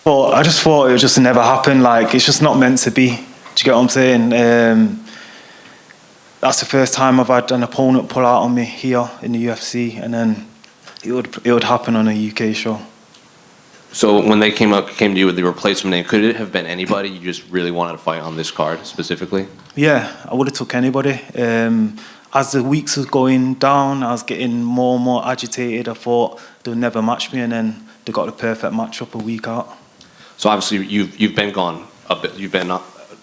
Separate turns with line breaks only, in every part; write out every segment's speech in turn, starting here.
But I just thought it would just never happen. Like, it's just not meant to be. Do you get what I'm saying? That's the first time I've had an opponent pull out on me here in the UFC, and then it would happen on a UK show.
So when they came to you with the replacement name, could it have been anybody? You just really wanted to fight on this card specifically?
Yeah, I would have took anybody. As the weeks was going down, I was getting more and more agitated. I thought they'll never match me, and then they got the perfect matchup a week out.
So obviously you've been gone a bit. You've been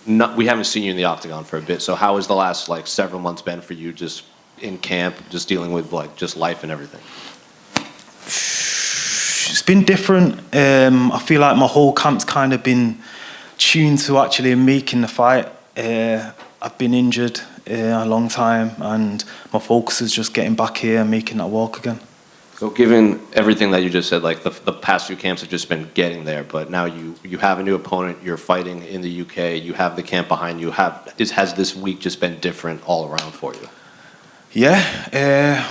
not. We haven't seen you in the octagon for a bit. So how has the last like several months been for you, just in camp, just dealing with like just life and everything?
It's been different. I feel like my whole camp's kind of been tuned to actually making the fight. I've been injured a long time, and my focus is just getting back here and making that walk again.
So given everything that you just said, like the past few camps have just been getting there, but now you have a new opponent, you're fighting in the UK, you have the camp behind you. Has this week just been different all around for you?
Yeah,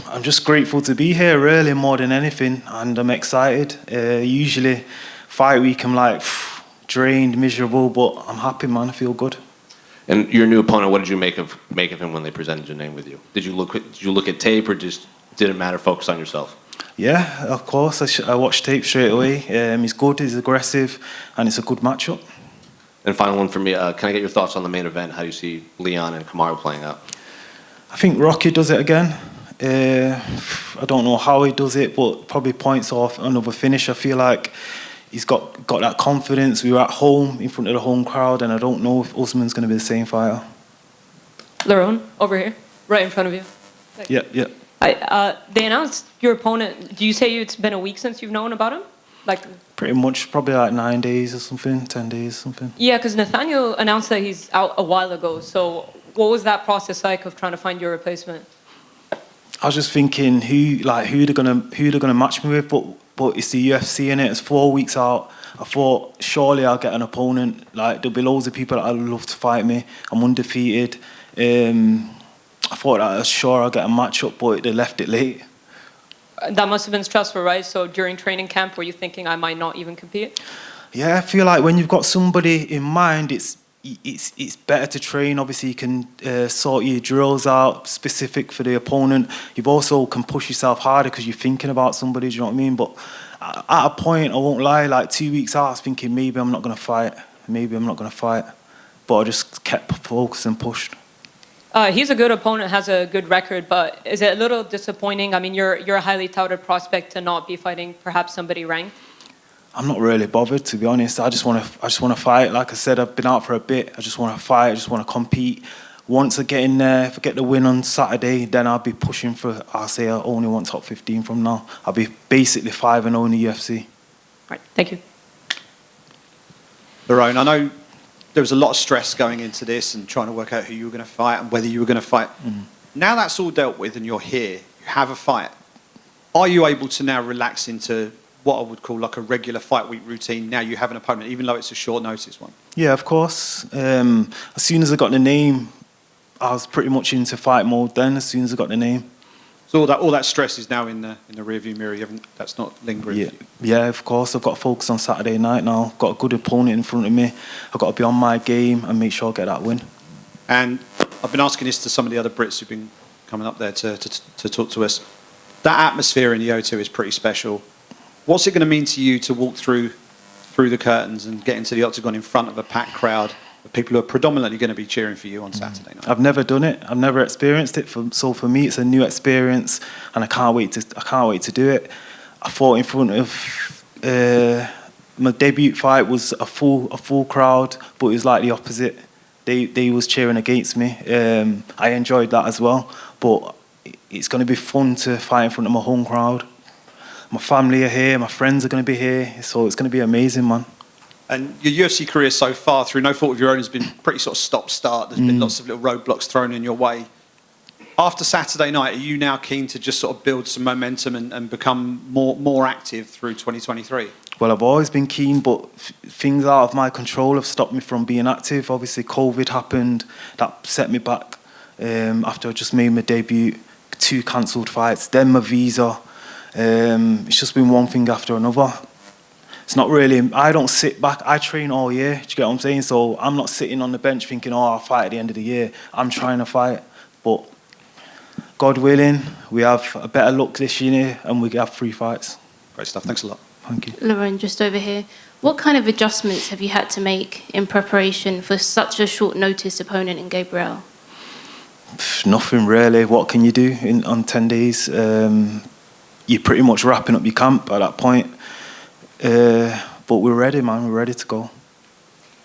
I'm just grateful to be here, really, more than anything, and I'm excited. Usually, fight week, I'm like drained, miserable, but I'm happy, man. I feel good.
And your new opponent, what did you make of him when they presented your name with you? Did you look at tape, or just didn't matter, focus on yourself?
Yeah, of course. I watched tape straight away. He's good, he's aggressive, and it's a good matchup.
And final one for me, can I get your thoughts on the main event? How do you see Leon and Kamaru playing out?
I think Rocky does it again. I don't know how he does it, but probably points off another finish. I feel like he's got that confidence. We were at home, in front of the home crowd, and I don't know if Usman's going to be the same fighter.
Lerone, over here, right in front of you.
Yeah.
They announced your opponent. Do you say it's been a week since you've known about him? Like
pretty much, probably like 9 days or something, 10 days or something.
Yeah, because Nathaniel announced that he's out a while ago. So what was that process like of trying to find your replacement?
I was just thinking who they're gonna match me with, but it's the UFC in it. It's 4 weeks out. I thought surely I'll get an opponent. Like there'll be loads of people that I'd love to fight me. I'm undefeated. I thought that I was sure I'll get a matchup, but they left it late.
That must have been stressful, right? So during training camp, were you thinking I might not even compete?
Yeah, I feel like when you've got somebody in mind, it's better to train. Obviously, you can sort your drills out specific for the opponent. You also can push yourself harder because you're thinking about somebody. Do you know what I mean? But at a point, I won't lie. Like 2 weeks out, I was thinking maybe I'm not going to fight. But I just kept focused and pushed.
He's a good opponent, has a good record, but is it a little disappointing? I mean, you're a highly touted prospect to not be fighting perhaps somebody ranked.
I'm not really bothered, to be honest. I just want to fight. Like I said, I've been out for a bit. I just want to fight. I just want to compete. Once I get in there, if I get the win on Saturday, then I'll be pushing for. I'll say I only want top 15 from now. I'll be basically 5-0 in the UFC.
Right. Thank you.
Lerone, I know there was a lot of stress going into this and trying to work out who you were going to fight and whether you were going to fight. Now that's all dealt with and you're here, you have a fight. Are you able to now relax into what I would call like a regular fight week routine? Now you have an opponent, even though it's a short notice one.
Yeah, of course. As soon as I got the name, I was pretty much into fight mode then, as soon as I got the name.
So all that stress is now in the rearview mirror. That's not lingering.
Yeah, of course. I've got to focus on Saturday night now. Got a good opponent in front of me. I've got to be on my game and make sure I get that win.
And I've been asking this to some of the other Brits who've been coming up there to talk to us. That atmosphere in the O2 is pretty special. What's it going to mean to you to walk through the curtains and get into the octagon in front of a packed crowd of people who are predominantly going to be cheering for you on Saturday night?
I've never done it. I've never experienced it. So for me, it's a new experience, and I can't wait to do it. I fought in front of my debut fight was a full crowd, but it was like the opposite. They was cheering against me. I enjoyed that as well, but it's going to be fun to fight in front of my home crowd. My family are here, my friends are going to be here, so it's going to be amazing, man.
And your UFC career so far, through no fault of your own, has been pretty sort of stop-start. There's been lots of little roadblocks thrown in your way. After Saturday night, are you now keen to just sort of build some momentum and become more active through 2023?
Well, I've always been keen, but things out of my control have stopped me from being active. Obviously, COVID happened. That set me back after I just made my debut. 2 cancelled fights, then my visa. It's just been one thing after another. it's not really. I don't sit back. I train all year. Do you get what I'm saying? So I'm not sitting on the bench thinking, "Oh, I'll fight at the end of the year." I'm trying to fight, but God willing, we have a better luck this year, and we have 3 fights.
Great stuff. Thanks a lot.
Thank you.
Lerone, just over here. What kind of adjustments have you had to make in preparation for such a short notice opponent in Gabriel?
Nothing really. What can you do on 10 days? You're pretty much wrapping up your camp at that point. But we're ready, man. We're ready to go.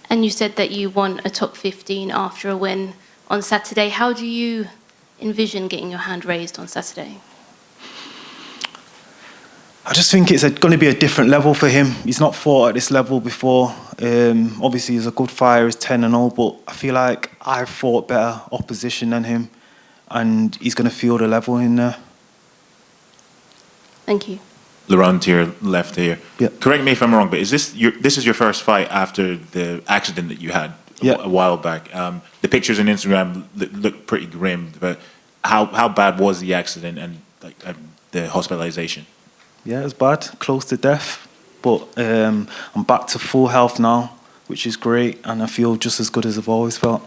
And you said that you want a top 15 after a win on Saturday. How do you envision getting your hand raised on Saturday?
I just think it's going to be a different level for him. He's not fought at this level before. Obviously, he's a good fighter. He's 10-0, but I feel like I've fought better opposition than him, and he's going to feel the level in there.
Thank you.
Lerone, to your left here.
Yeah.
Correct me if I'm wrong, but is this your first fight after the accident that you had a while back? The pictures on Instagram look pretty grim, but how bad was the accident and the hospitalization?
Yeah, it was bad, close to death. But I'm back to full health now, which is great, and I feel just as good as I've always felt.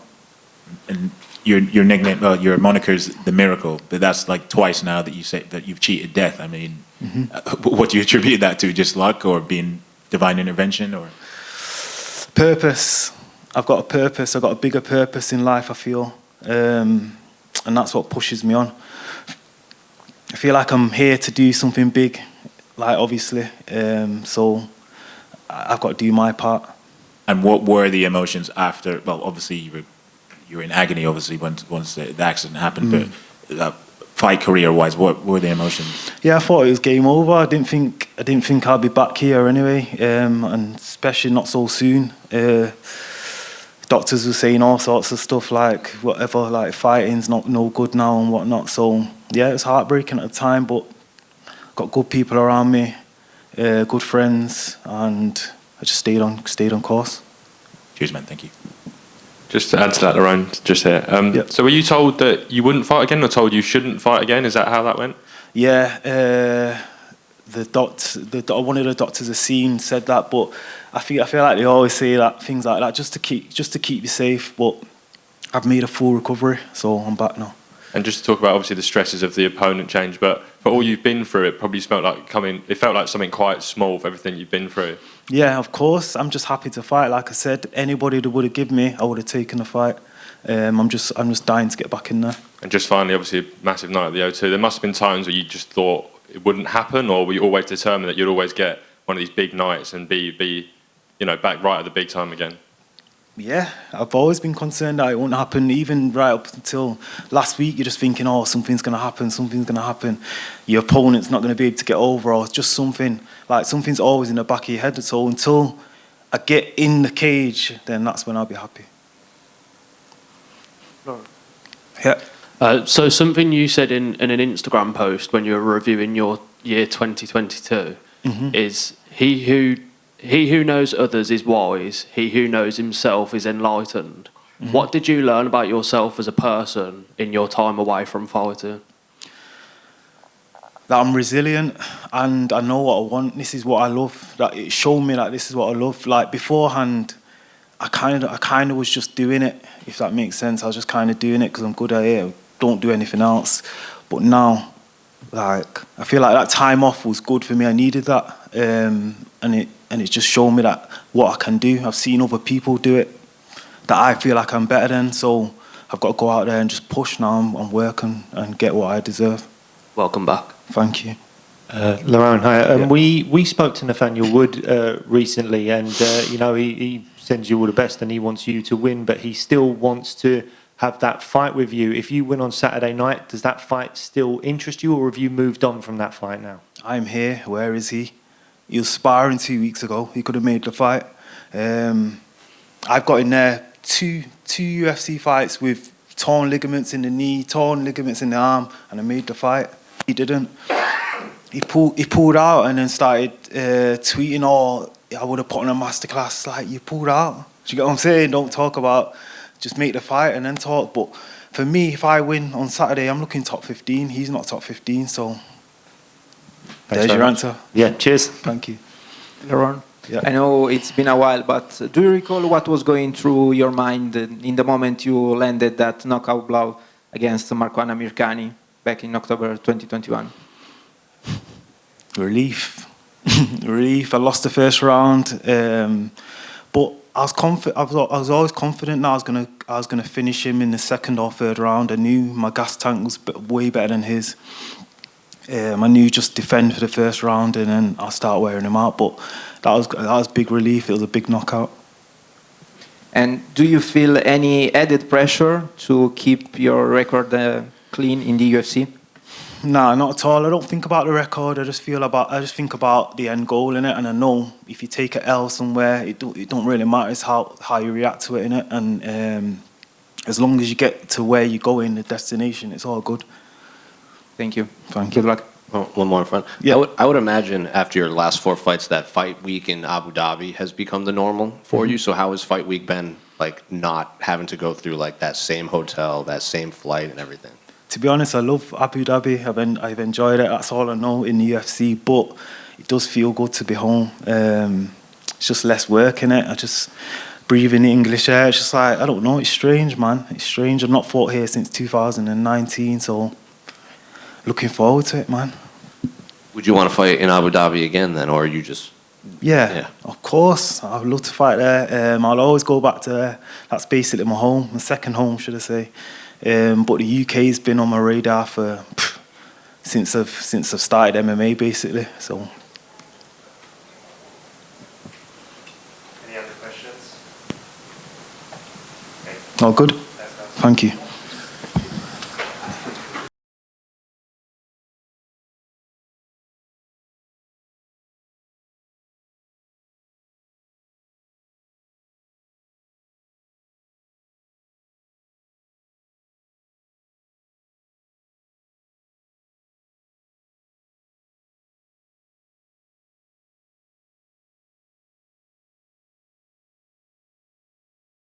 And your nickname, your moniker's the Miracle, but that's like twice now that you say that you've cheated death. I mean, what do you attribute that to? Just luck, or being divine intervention, or
purpose? I've got a purpose. I've got a bigger purpose in life, I feel, and that's what pushes me on. I feel like I'm here to do something big, like obviously. So I've got to do my part.
And what were the emotions after? Well, obviously you were in agony, obviously, once the accident happened. But fight career-wise, what were the emotions?
Yeah, I thought it was game over. I didn't think I'd be back here anyway, and especially not so soon. Doctors were saying all sorts of stuff like whatever, like fighting's no good now and whatnot. So yeah, it was heartbreaking at the time, but got good people around me, good friends, and I just stayed on course.
Cheers, man. Thank you.
Just to add to that, Lerone, just here.
Yep.
So were you told that you wouldn't fight again, or told you shouldn't fight again? Is that how that went?
Yeah, one of the doctors I've seen said that, but I feel like they always say that things like that just to keep you safe. But I've made a full recovery, so I'm back now.
And just to talk about obviously the stresses of the opponent change, but for all you've been through, it probably felt like something quite small for everything you've been through.
Yeah, of course. I'm just happy to fight. Like I said, anybody that would have given me, I would have taken the fight. I'm just dying to get back in there. And
just finally, obviously, a massive night at the O2. There must have been times where you just thought it wouldn't happen, or were you always determined that you'd always get one of these big nights and be back right at the big time again?
Yeah, I've always been concerned that it won't happen. Even right up until last week, you're just thinking, oh, something's going to happen. Your opponent's not going to be able to get over, or it's just something's always in the back of your head. So until I get in the cage, then that's when I'll be happy.
Yeah. So something you said in an Instagram post when you were reviewing your year 2022 is he who knows others is wise, he who knows himself is enlightened. What did you learn about yourself as a person in your time away from fighting?
That I'm resilient and I know what I want. This is what I love. That it showed me that this is what I love. Like beforehand, I kind of was just doing it, if that makes sense. I was just kind of doing it because I'm good at it. I don't do anything else. But now, like, I feel like that time off was good for me. I needed that, and it just showed me that what I can do. I've seen other people do it that I feel like I'm better than. So I've got to go out there and just push now and work and get what I deserve.
Welcome back.
Thank you.
Lerone, hi. We spoke to Nathaniel Wood recently, and he sends you all the best, and he wants you to win, but he still wants to have that fight with you. If you win on Saturday night, does that fight still interest you, or have you moved on from that fight now?
I'm here. Where is he? He was sparring 2 weeks ago. He could have made the fight. I've got in there two UFC fights with torn ligaments in the knee, torn ligaments in the arm, and I made the fight. He didn't. He pulled out and then started tweeting, "Oh, I would have put on a masterclass." Like, you pulled out. Do you get what I'm saying? Don't talk about, just make the fight and then talk. But for me, if I win on Saturday, I'm looking top 15. He's not top 15, so there's your answer.
Yeah, cheers.
Thank you.
Lerone,
Yeah.
I know it's been a while, but do you recall what was going through your mind in the moment you landed that knockout blow against Marwan Amirkhani back in October 2021?
Relief. Relief. I lost the first round, but I was confident. I was always confident that I was gonna finish him in the second or third round. I knew my gas tank was way better than his. I knew just defend for the first round and then I'll start wearing him out. But that was big relief. It was a big knockout.
And do you feel any added pressure to keep your record clean in the UFC?
Nah, not at all. I don't think about the record. I just think about the end goal in it, and I know if you take an L somewhere, it don't really matter. It's how you react to it in it, and as long as you get to where you're going, the destination, it's all good.
Thank you.
Thank you.
Good luck.
Oh, one more in front.
Yeah.
I would imagine after your last 4 fights that fight week in Abu Dhabi has become the normal for you. So how has fight week been, like, not having to go through like that same hotel, that same flight and everything?
To be honest, I love Abu Dhabi. I've enjoyed it. That's all I know in the UFC. But it does feel good to be home. It's just less work in it. I just breathe in the English air. It's just like, I don't know. It's strange, man. It's strange. I've not fought here since 2019, so looking forward to it, man.
Would you want to fight in Abu Dhabi again then, or are you just?
Yeah, of course. I'd love to fight there. I'll always go back to there. That's basically my home, my second home, should I say. But the UK's been on my radar for since I've started MMA, basically. So.
Any other questions?
All good. Thank you.